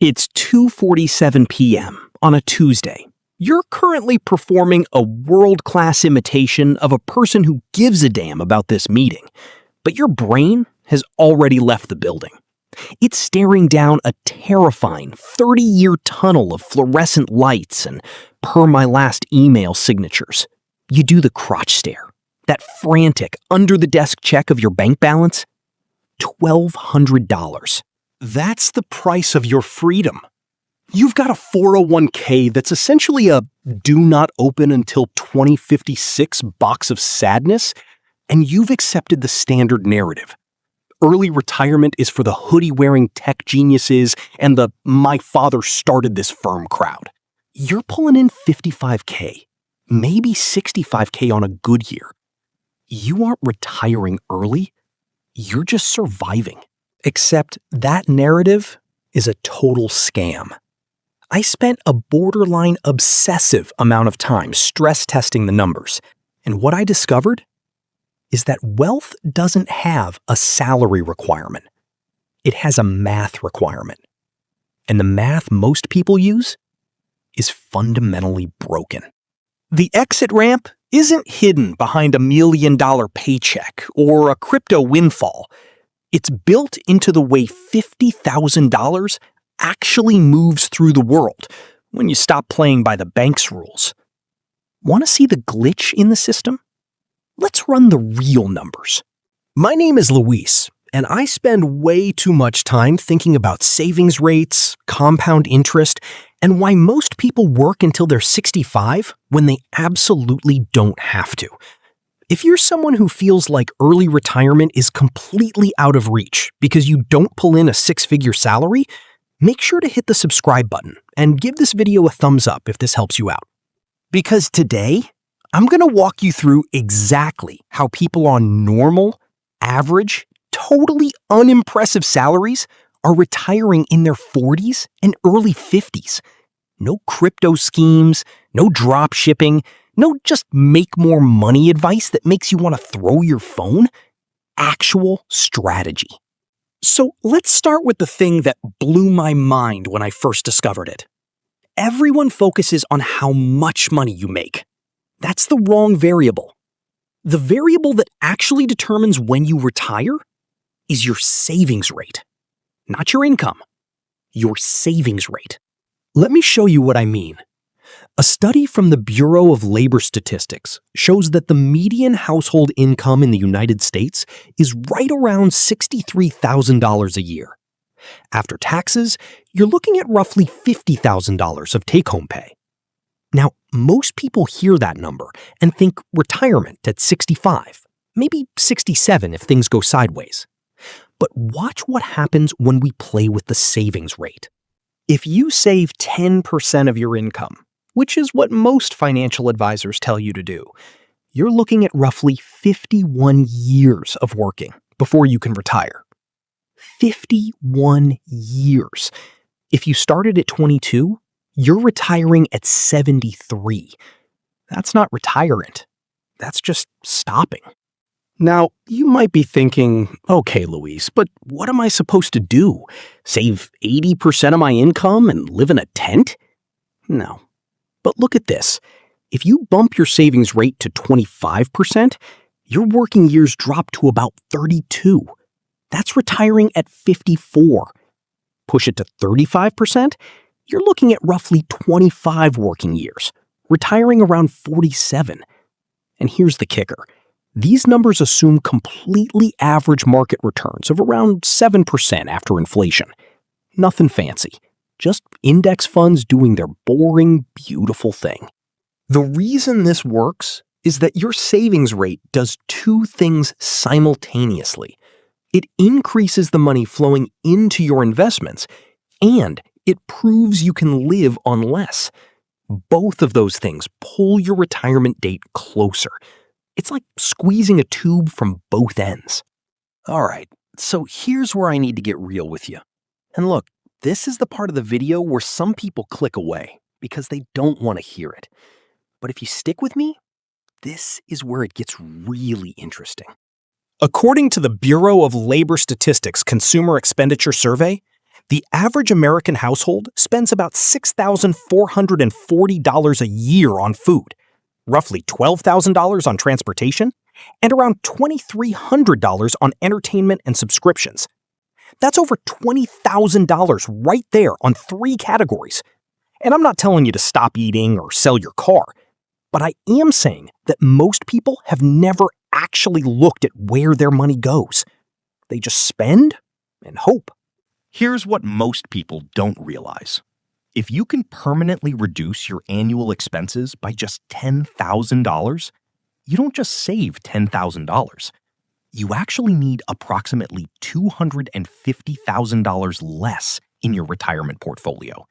It's 2:47 p.m. on a Tuesday. You're currently performing a world-class imitation of a person who gives a damn about this meeting, but your brain has already left the building. It's staring down a terrifying 30-year tunnel of fluorescent lights and per my last email signatures. You do the crotch stare, that frantic under-the-desk check of your bank balance. $1,200. That's the price of your freedom. You've got a 401k that's essentially a do not open until 2056 box of sadness, and you've accepted the standard narrative. Early retirement is for the hoodie-wearing tech geniuses and the my father started this firm crowd. You're pulling in 55k, maybe 65k on a good year. You aren't retiring early, you're just surviving. Except that narrative is a total scam. I spent a borderline obsessive amount of time stress testing the numbers, and what I discovered is that wealth doesn't have a salary requirement. It has a math requirement. And the math most people use is fundamentally broken. The exit ramp isn't hidden behind $1 million paycheck or a crypto windfall. It's built into the way $50,000 actually moves through the world when you stop playing by the bank's rules. Want to see the glitch in the system? Let's run the real numbers. My name is Luis, and I spend way too much time thinking about savings rates, compound interest, and why most people work until they're 65 when they absolutely don't have to. If you're someone who feels like early retirement is completely out of reach because you don't pull in a six-figure salary, make sure to hit the subscribe button and give this video a thumbs up if this helps you out. Because today, I'm going to walk you through exactly how people on normal, average, totally unimpressive salaries are retiring in their 40s and early 50s. No crypto schemes, no drop shipping, no just make more money advice that makes you want to throw your phone. Actual strategy. So let's start with the thing that blew my mind when I first discovered it. Everyone focuses on how much money you make. That's the wrong variable. The variable that actually determines when you retire is your savings rate. Not your income, your savings rate. Let me show you what I mean. A study from the Bureau of Labor Statistics shows that the median household income in the United States is right around $63,000 a year. After taxes, you're looking at roughly $50,000 of take-home pay. Now, most people hear that number and think retirement at 65, maybe 67 if things go sideways. But watch what happens when we play with the savings rate. If you save 10% of your income, which is what most financial advisors tell you to do, you're looking at roughly 51 years of working before you can retire. 51 years. If you started at 22, you're retiring at 73. That's not retirement. That's just stopping. Now, you might be thinking, okay, Luis, but what am I supposed to do? Save 80% of my income and live in a tent? No. But look at this. If you bump your savings rate to 25%, your working years drop to about 32. That's retiring at 54. Push it to 35%, you're looking at roughly 25 working years, retiring around 47. And here's the kicker. These numbers assume completely average market returns of around 7% after inflation. Nothing fancy. Just index funds doing their boring, beautiful thing. The reason this works is that your savings rate does two things simultaneously. It increases the money flowing into your investments, and it proves you can live on less. Both of those things pull your retirement date closer. It's like squeezing a tube from both ends. All right, so here's where I need to get real with you. And look, this is the part of the video where some people click away because they don't want to hear it. But if you stick with me, this is where it gets really interesting. According to the Bureau of Labor Statistics Consumer Expenditure Survey, The average American household spends about $6,440 a year on food, roughly $12,000 on transportation, and around $2,300 on entertainment and subscriptions. That's over $20,000 right there on 3 categories. And I'm not telling you to stop eating or sell your car, but I am saying that most people have never actually looked at where their money goes. They just spend and hope. Here's what most people don't realize. If you can permanently reduce your annual expenses by just $10,000, you don't just save $10,000. You actually need approximately $250,000 less in your retirement portfolio.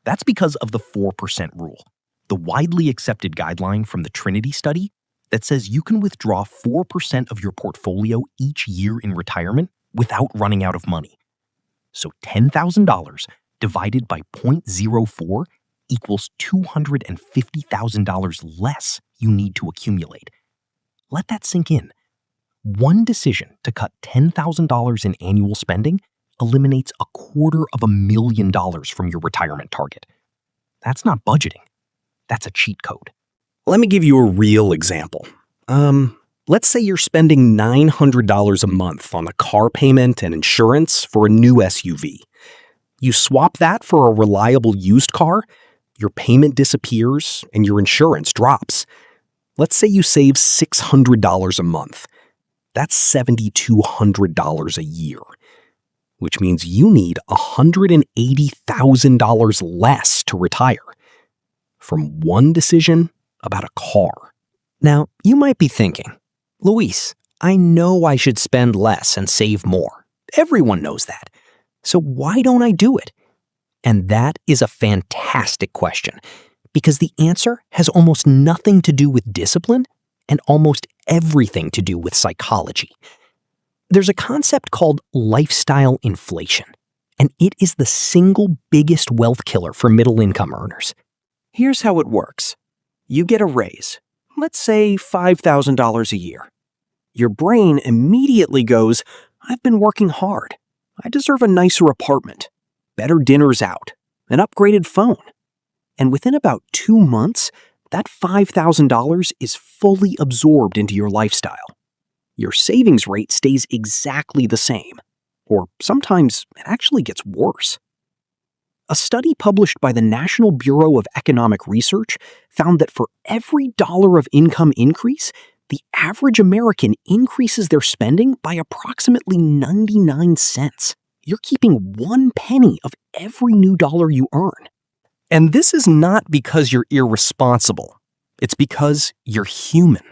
That's because of the 4% rule, the widely accepted guideline from the Trinity study that says you can withdraw 4% of your portfolio each year in retirement without running out of money. So $10,000 divided by 0.04 equals $250,000 less you need to accumulate. Let that sink in. One decision to cut $10,000 in annual spending eliminates $250,000 from your retirement target. That's not budgeting. That's a cheat code. Let me give you a real example. Let's say you're spending $900 a month on a car payment and insurance for a new SUV. You swap that for a reliable used car, your payment disappears and your insurance drops. Let's say you save $600 a month. That's $7,200 a year, which means you need $180,000 less to retire from one decision about a car. Now, you might be thinking, Luis, I know I should spend less and save more. Everyone knows that. So why don't I do it? And that is a fantastic question, because the answer has almost nothing to do with discipline and almost everything to do with psychology. There's a concept called lifestyle inflation, and it is the single biggest wealth killer for middle-income earners. Here's how it works. You get a raise, let's say $5,000 a year. Your brain immediately goes, I've been working hard. I deserve a nicer apartment, better dinners out, an upgraded phone. And within about 2 months, that $5,000 is fully absorbed into your lifestyle. Your savings rate stays exactly the same, or sometimes it actually gets worse. A study published by the National Bureau of Economic Research found that for every dollar of income increase, the average American increases their spending by approximately 99 cents. You're keeping 1 penny of every new dollar you earn. And this is not because you're irresponsible. It's because you're human.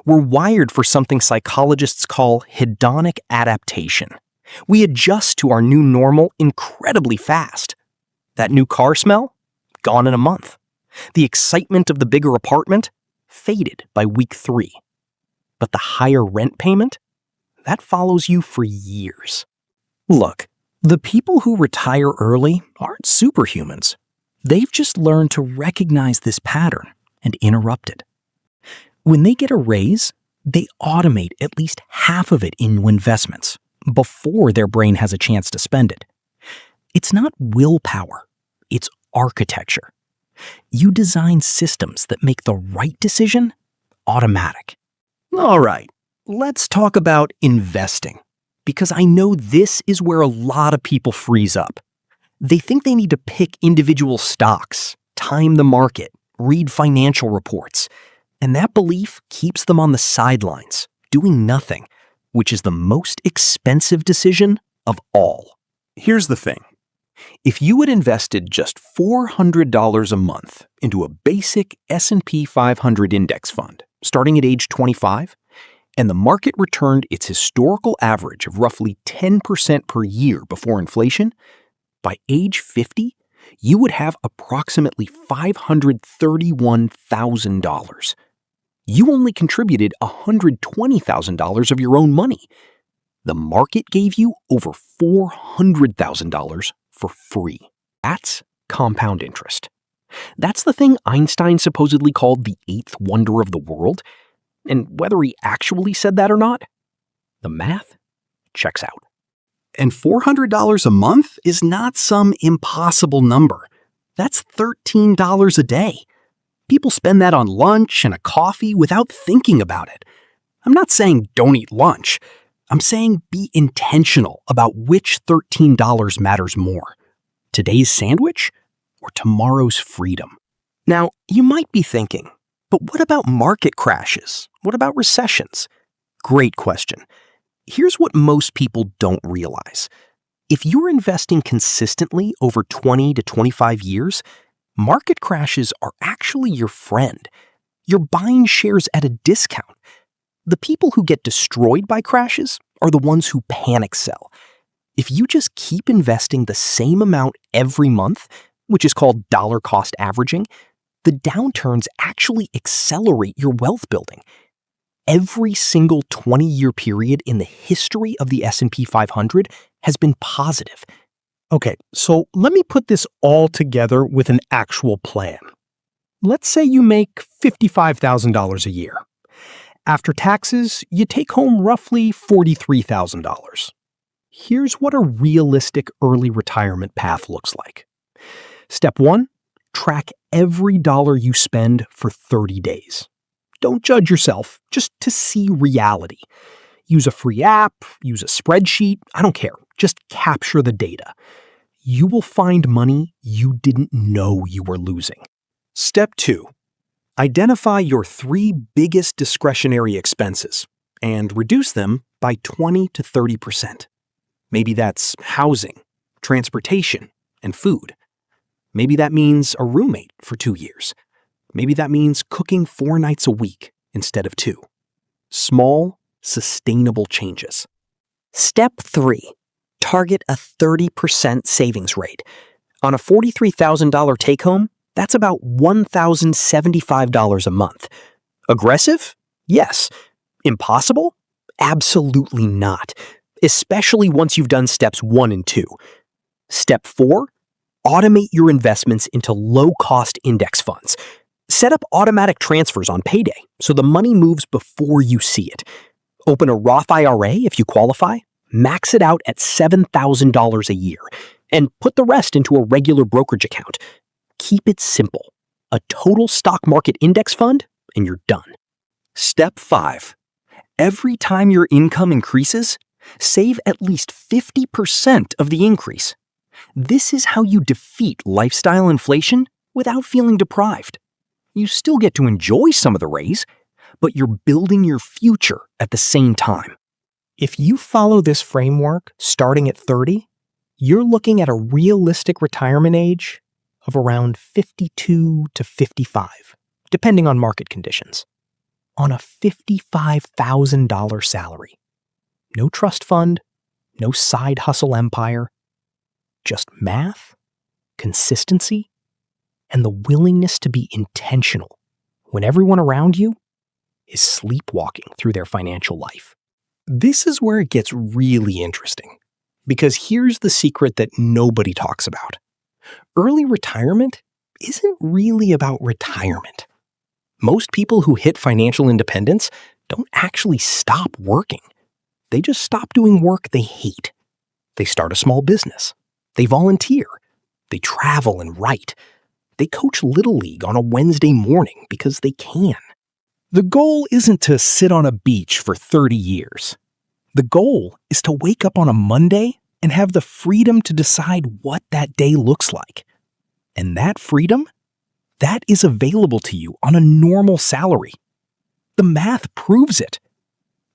We're wired for something psychologists call hedonic adaptation. We adjust to our new normal incredibly fast. That new car smell? Gone in a month. The excitement of the bigger apartment? Faded by week 3. But the higher rent payment? That follows you for years. Look, the people who retire early aren't superhumans. They've just learned to recognize this pattern and interrupt it. When they get a raise, they automate at least half of it into investments before their brain has a chance to spend it. It's not willpower, it's architecture. You design systems that make the right decision automatic. All right, let's talk about investing, because I know this is where a lot of people freeze up. They think they need to pick individual stocks, time the market, read financial reports, and that belief keeps them on the sidelines, doing nothing, which is the most expensive decision of all. Here's the thing. If you had invested just $400 a month into a basic S&P 500 index fund, starting at age 25, and the market returned its historical average of roughly 10% per year before inflation, by age 50, you would have approximately $531,000. You only contributed $120,000 of your own money. The market gave you over $400,000 for free. That's compound interest. That's the thing Einstein supposedly called the 8th wonder of the world, and whether he actually said that or not, the math checks out. And $400 a month is not some impossible number. That's $13 a day. People spend that on lunch and a coffee without thinking about it. I'm not saying don't eat lunch. I'm saying be intentional about which $13 matters more. Today's sandwich or tomorrow's freedom? Now, you might be thinking, but what about market crashes? What about recessions? Great question. Here's what most people don't realize. If you're investing consistently over 20 to 25 years, market crashes are actually your friend. You're buying shares at a discount. The people who get destroyed by crashes are the ones who panic sell. If you just keep investing the same amount every month, which is called dollar cost averaging, the downturns actually accelerate your wealth building. Every single 20-year period in the history of the S&P 500 has been positive. Okay, so let me put this all together with an actual plan. Let's say you make $55,000 a year. After taxes, you take home roughly $43,000. Here's what a realistic early retirement path looks like. Step 1, track every dollar you spend for 30 days. Don't judge yourself, just to see reality. Use a free app, use a spreadsheet, I don't care. Just capture the data. You will find money you didn't know you were losing. Step 2. Identify your 3 biggest discretionary expenses and reduce them by 20 to 30%. Maybe that's housing, transportation, and food. Maybe that means a roommate for 2 years. Maybe that means cooking 4 nights a week instead of 2. Small, sustainable changes. Step 3. Target a 30% savings rate. On a $43,000 take-home, that's about $1,075 a month. Aggressive? Yes. Impossible? Absolutely not. Especially once you've done steps 1 and 2. Step 4. Automate your investments into low-cost index funds. Set up automatic transfers on payday so the money moves before you see it. Open a Roth IRA if you qualify, max it out at $7,000 a year, and put the rest into a regular brokerage account. Keep it simple. A total stock market index fund, and you're done. Step 5. Every time your income increases, save at least 50% of the increase. This is how you defeat lifestyle inflation without feeling deprived. You still get to enjoy some of the raise, but you're building your future at the same time. If you follow this framework starting at 30, you're looking at a realistic retirement age of around 52 to 55, depending on market conditions, on a $55,000 salary. No trust fund, no side hustle empire, just math, consistency, and the willingness to be intentional when everyone around you is sleepwalking through their financial life. This is where it gets really interesting, because here's the secret that nobody talks about. Early retirement isn't really about retirement. Most people who hit financial independence don't actually stop working. They just stop doing work they hate. They start a small business. They volunteer. They travel and write. They coach Little League on a Wednesday morning because they can. The goal isn't to sit on a beach for 30 years. The goal is to wake up on a Monday and have the freedom to decide what that day looks like. And that freedom, that is available to you on a normal salary. The math proves it.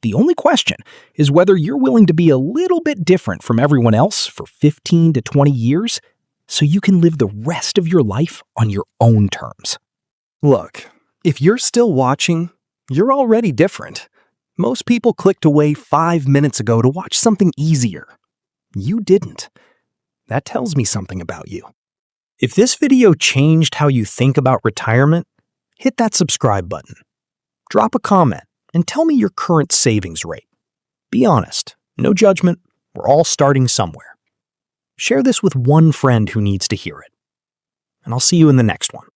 The only question is whether you're willing to be a little bit different from everyone else for 15 to 20 years so you can live the rest of your life on your own terms. Look, if you're still watching, you're already different. Most people clicked away 5 minutes ago to watch something easier. You didn't. That tells me something about you. If this video changed how you think about retirement, hit that subscribe button. Drop a comment and tell me your current savings rate. Be honest, no judgment, we're all starting somewhere. Share this with one friend who needs to hear it. And I'll see you in the next one.